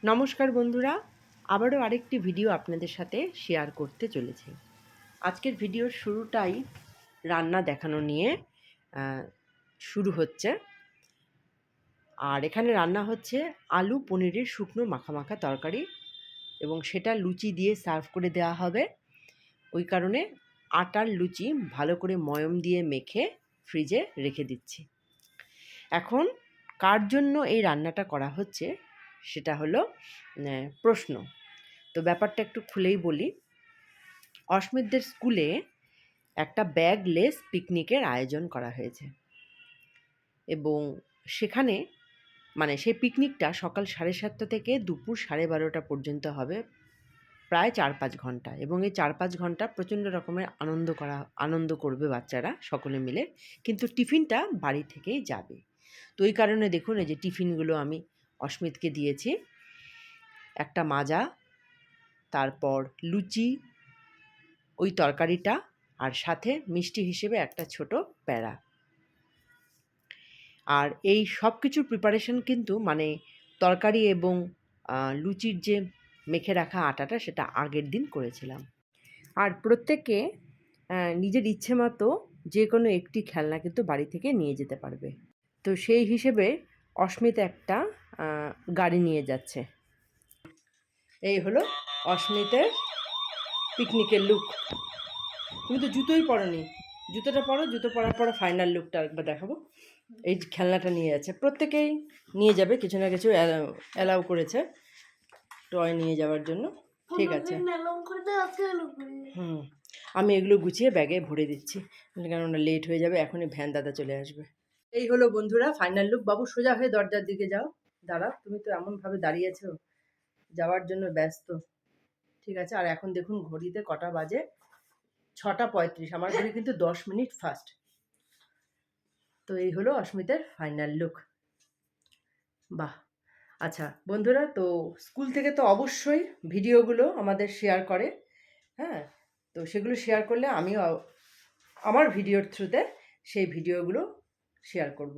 নমস্কার বন্ধুরা, আবারও আরেকটি ভিডিও আপনাদের সাথে শেয়ার করতে চলেছি। আজকের ভিডিওর শুরুটাই রান্না দেখানো নিয়ে শুরু হচ্ছে। আর এখানে রান্না হচ্ছে আলু পনিরের শুকনো মাখা মাখা তরকারি, এবং সেটা লুচি দিয়ে সার্ভ করে দেওয়া হবে। ওই কারণে আটার লুচি ভালো করে ময়ম দিয়ে মেখে ফ্রিজে রেখে দিচ্ছি। এখন কার জন্য এই রান্নাটা করা হচ্ছে সেটা হলো প্রশ্ন। তো ব্যাপারটা একটু খুলেই বলি। অস্মিতদের স্কুলে একটা ব্যাগলেস পিকনিকের আয়োজন করা হয়েছে, এবং সেখানে সেই পিকনিকটা সকাল 7:30 থেকে দুপুর 12:30 পর্যন্ত হবে, প্রায় 4-5 ঘন্টা। এবং এই 4-5 ঘন্টা প্রচণ্ড রকমের আনন্দ করবে বাচ্চারা সকলে মিলে, কিন্তু টিফিনটা বাড়ি থেকেই যাবে। তো এই কারণে দেখুন, এই যে টিফিনগুলো আমি অস্মিতকে দিয়েছি, একটা মাজা, তারপর লুচি, ওই তরকারিটা, আর সাথে মিষ্টি হিসেবে একটা ছোট প্যাড়া। আর এই সব কিছুর প্রিপারেশন কিন্তু তরকারি এবং লুচির যে মেখে রাখা আটাটা, সেটা আগের দিন করেছিলাম। আর প্রত্যেকে নিজের ইচ্ছে মতো যে কোনো একটি খেলনা কিন্তু বাড়ি থেকে নিয়ে যেতে পারবে। তো সেই হিসেবে অস্মিত একটা গাড়ি নিয়ে যাচ্ছে। এই হলো অস্মিতের পিকনিকের লুক। তুমি তো জুতোই পরোনি, জুতোটা পরো, জুতো পরার পরে ফাইনাল লুকটা একবার দেখাবো। এই খেলনাটা নিয়ে যাচ্ছে, প্রত্যেকেই নিয়ে যাবে, কিছু না কিছু অ্যালাউ করেছে টয় নিয়ে যাওয়ার জন্য। ঠিক আছে, আমি এগুলো গুছিয়ে ব্যাগে ভরে দিচ্ছি, কেননা লেট হয়ে যাবে, এখনই ভ্যান দাদা চলে আসবে। এই হলো বন্ধুরা ফাইনাল লুক। বাবু সোজা হয়ে দরজার দিকে যাও। দাঁড়াও, তুমি তো এমনভাবে দাঁড়িয়েছো, যাওয়ার জন্য ব্যস্ত। ঠিক আছে, আর এখন দেখুন ঘড়িতে কটা বাজে, 6:35। আমার ঘড়ি কিন্তু 10 মিনিট ফাস্ট। তো এই হলো অস্মিতের ফাইনাল লুক। বাহ, আচ্ছা বন্ধুরা, তো স্কুল থেকে তো অবশ্যই ভিডিওগুলো আমাদের শেয়ার করে, হ্যাঁ, তো সেগুলো শেয়ার করলে আমিও আমার ভিডিওর থ্রুতে সেই ভিডিওগুলো শেয়ার করব।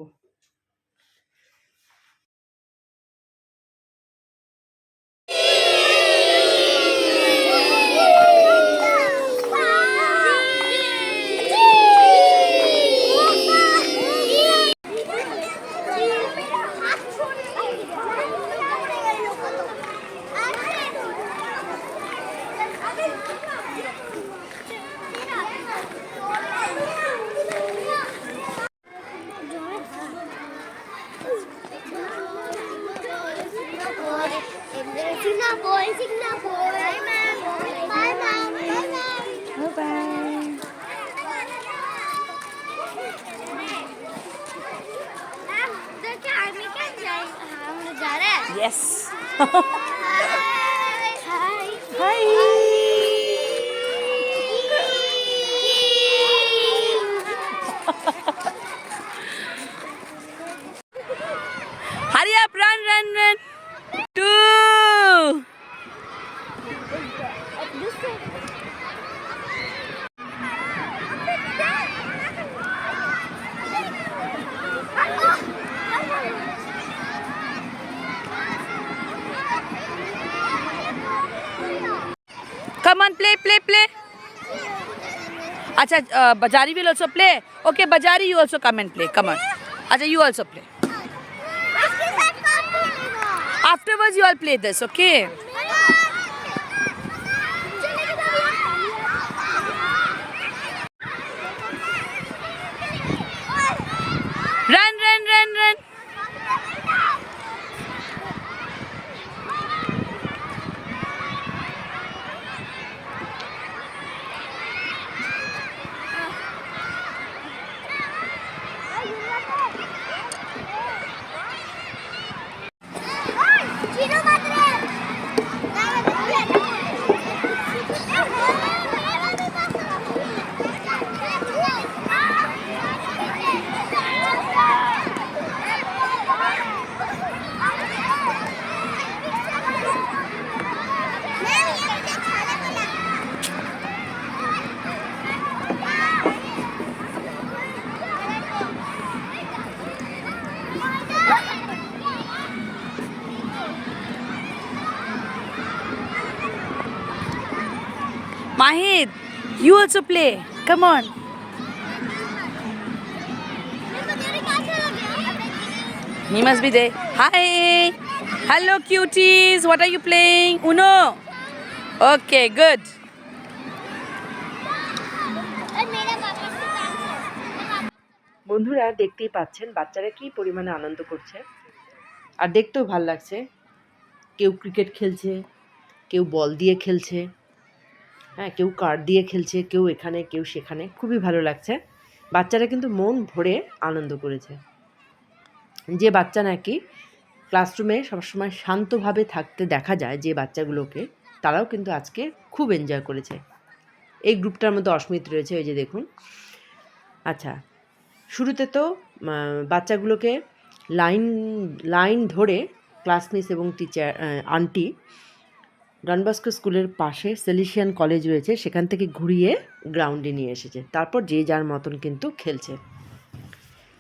Yes. Hi. Hurry up, run. 2. Come on, play. Acha, Bajari will also play. Okay, Bajari, you also come and play. Come on. Acha, you also play. Afterwards, you all play this, okay? Run. Sajid, you also play. Come on. He must be there. Hi. Hello, cuties. What are you playing? Uno. Okay, good. বন্ধুরা দেখতেই পাচ্ছেন বাচ্চারা কি পরিমাণে আনন্দ করছে, আর দেখতেও ভাল লাগছে। কেউ ক্রিকেট খেলছে, কেউ বল দিয়ে খেলছে, হ্যাঁ, কেউ কার্ড দিয়ে খেলছে, কেউ এখানে কেউ সেখানে। খুবই ভালো লাগছে। বাচ্চারা কিন্তু মন ভরে আনন্দ করেছে। যে বাচ্চা নাকি ক্লাসরুমে সবসময় শান্তভাবে থাকতে দেখা যায় যে বাচ্চাগুলোকে, তারাও কিন্তু আজকে খুব এনজয় করেছে। এই গ্রুপটার মধ্যে অস্মিত রয়েছে, ওই যে দেখুন। আচ্ছা, শুরুতে তো বাচ্চাগুলোকে লাইন ধরে ক্লাস মিস এবং টিচার আন্টি ডনবস্কো স্কুলের পাশে সেলিশিয়ান কলেজ রয়েছে, সেখান থেকে ঘুরিয়ে গ্রাউন্ডে নিয়ে এসেছে। তারপর যে যার মতন কিন্তু খেলছে।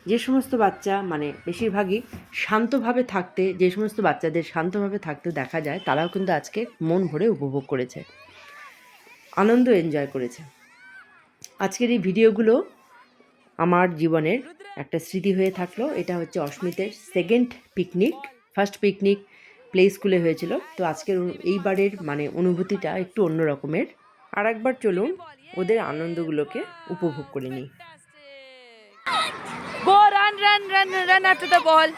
যে সমস্ত বাচ্চা মানে বেশিরভাগই শান্তভাবে থাকতে, যে সমস্ত বাচ্চাদের শান্তভাবে থাকতে দেখা যায়, তারাও কিন্তু আজকে মন ভরে উপভোগ করেছে, আনন্দ এনজয় করেছে। আজকের এই ভিডিওগুলো আমার জীবনের একটা স্মৃতি হয়ে থাকলো। এটা হচ্ছে অস্মিতের second picnic. First picnic play স্কুলে হয়েছিল, তো আজকের এইবারের মানে অনুভূতিটা একটু অন্য রকমের। আর একবার চলুন ওদের আনন্দগুলোকে উপভোগ করে নিই। Go run after the ball.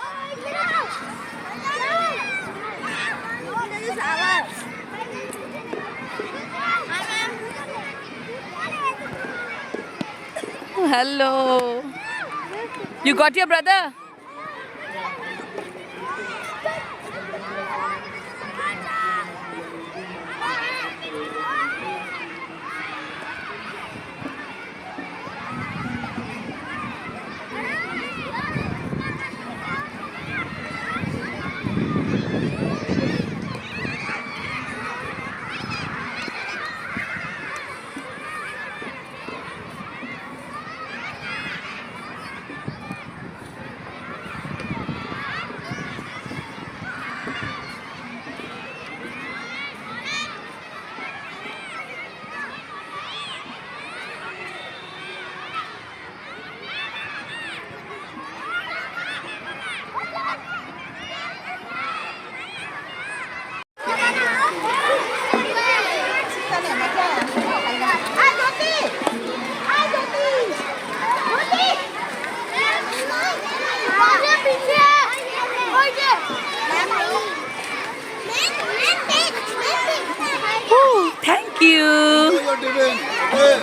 Hello. You got your brother? Thank you.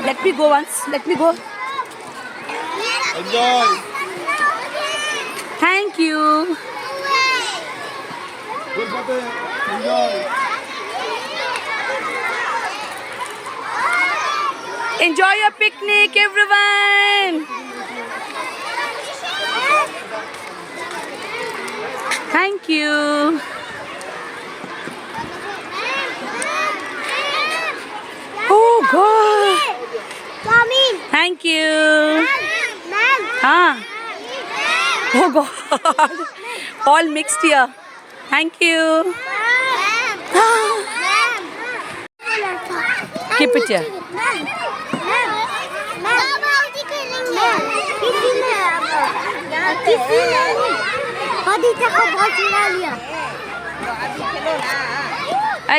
Let me go once. Let me go. Enjoy. Thank you. Good brother. Enjoy. Enjoy your picnic, everyone. Thank you. Oh God. Thank you. Ah. Oh God. All mixed here. Thank you. Keep it here.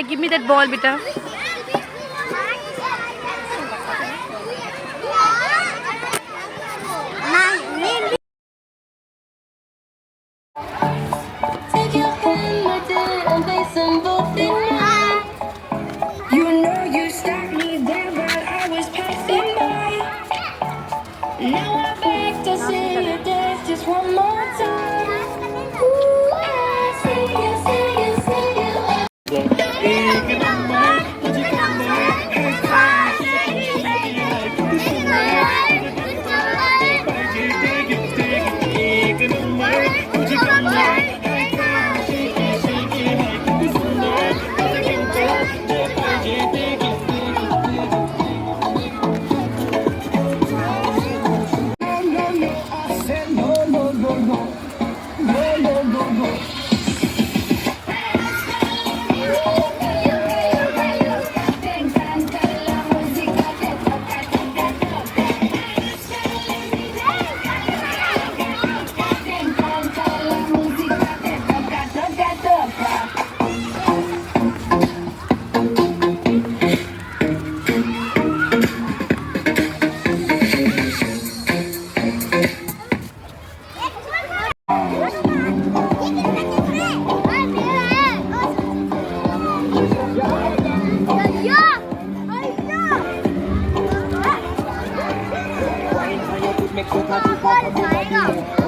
Give me that ball, beta. Take your hand, my dear, and place them both in mine. You know you stopped me there, but I was passing by. Now I beg to see you dance just one more time. Ooh, I see you, see you, see you.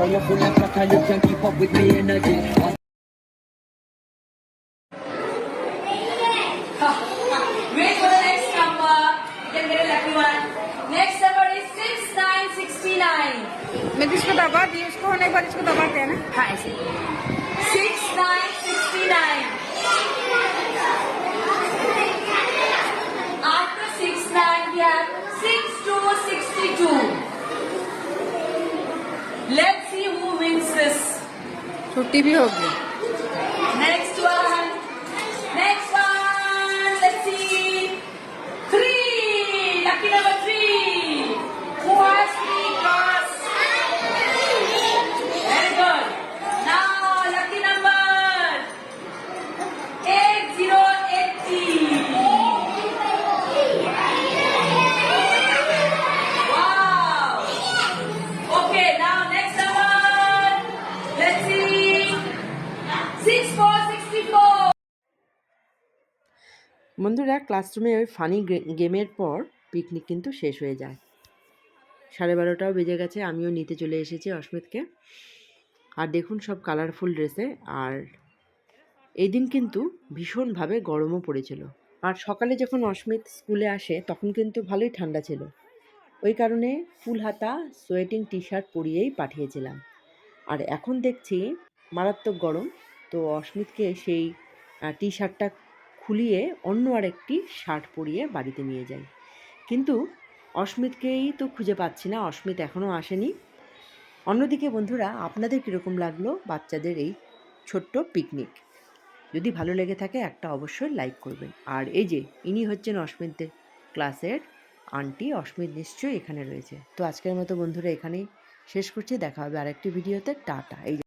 powerful like a you can keep up with me energy. Wait for the next number. You can get a lucky one. Next number is 6969. मैं इसको दबा दी उसको होने पर इसको दबाते हैं ना हाँ ऐसे 6969. After 69 we have 6262. Let's see who wins this. छुट्टी भी होगी Next one. Next one. Let's see. 3. Lucky number 3. Who has 3 cards? Very good. Now lucky number 8080. Wow. Okay, now next number. Let's see. 6464. বন্ধুরা, ক্লাসরুমে ওই funny গেমের পর picnic কিন্তু শেষ হয়ে যায়। 12:30টাও বেজে গেছে, আমিও নিতে চলে এসেছি অস্মিতকে। আর দেখুন সব কালারফুল ড্রেসে। আর এই দিন কিন্তু ভীষণভাবে গরমও পড়েছিল। আর সকালে যখন অস্মিত স্কুলে আসে তখন কিন্তু ভালোই ঠান্ডা ছিল, ওই কারণে ফুল হাতা সোয়েটিং টি শার্ট পরিয়েই পাঠিয়েছিলাম। আর এখন দেখছি মারাত্মক গরম, তো অস্মিতকে সেই টি শার্টটা খুলিয়ে অন্য আরেকটি শার্ট পরিয়ে বাড়িতে নিয়ে যাই। কিন্তু অস্মিতকেই তো খুঁজে পাচ্ছি না, অস্মিত এখনও আসেনি। অন্যদিকে বন্ধুরা, আপনাদের কীরকম লাগলো বাচ্চাদের এই ছোট্ট পিকনিক? যদি ভালো লেগে থাকে একটা অবশ্যই লাইক করবেন। আর এই যে ইনি হচ্ছেন অস্মিতদের ক্লাসের আন্টি, অস্মিত নিশ্চয়ই এখানে রয়েছে। তো আজকের মতো বন্ধুরা এখানেই শেষ করছি, দেখা হবে আরেকটি ভিডিওতে। টাটা। এই